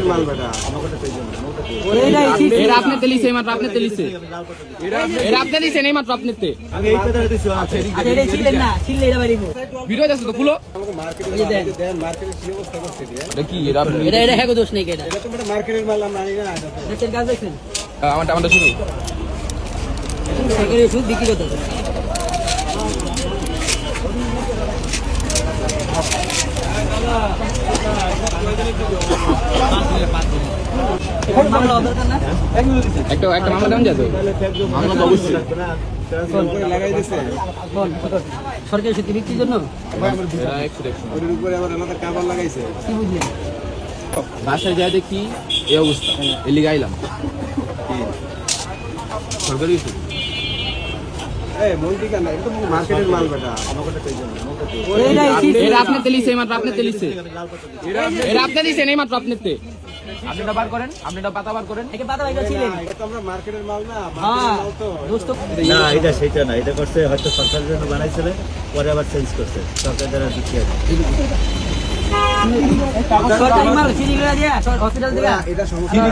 মার্কেটের মাল বেটা আমাকে তো এরা আপনি তেলিছে মাত্র আপনি তেলিছে এরা আপনি দিছে নেই মাত্র আপনি তে আমি এই কথা দিছি আচ্ছা এটা ছিলেন না ছিললে এটা বাড়িব ভিডিও আছে তো খুলো আমাকে মার্কেটের দেন মার্কেটের কি অবস্থা করছে দিয়া এটা কি এরা আপনি এটা হ্যাঁ দোষ নেই এটা এটা তো মানে মার্কেটের মাল আমরা জানি না দেখেন কাজ দেখছেন আমারটা শুরু সরকারি ওষুধ বিক্রি করতে হবে মামলা দরকার না একটা মামলা দেন যাবে মামলা তো অবশ্যই লাগাই দিছে সরকারি ওষুধ বিক্রির জন্য এরা একটু দেখুন ওর উপরে আবার আলাদা কাভার লাগাইছে কি বুঝলেন বাসায় যায় দেখি এই অবস্থা এলি গাইলাম সরকারি ওষুধ এই মন্টি কেন এটা তো মার্কেটের মাল বেটা আমাকে তো এরা আপনি তেলিছে মাত্র আপনি তেলিছে এরা আপনি দিছে নেই মাত্র আপনি তে আপনিটা বার করেন আপনিটা পাতা বার করেন এটা পাতা বাইরে ছিলেন এটা তো আমরা মার্কেটের মাল না হ্যাঁ মাল তো দোস্ত না এটা সেটা না এটা করছে হয়তো সরকারের জন্য বানাইছিলেন পরে আবার চেঞ্জ করছে সরকার দ্বারা দিচ্ছে সরকারি মাল সিরিগুলা দিয়া হসপিটাল থেকে এটা সমস্যা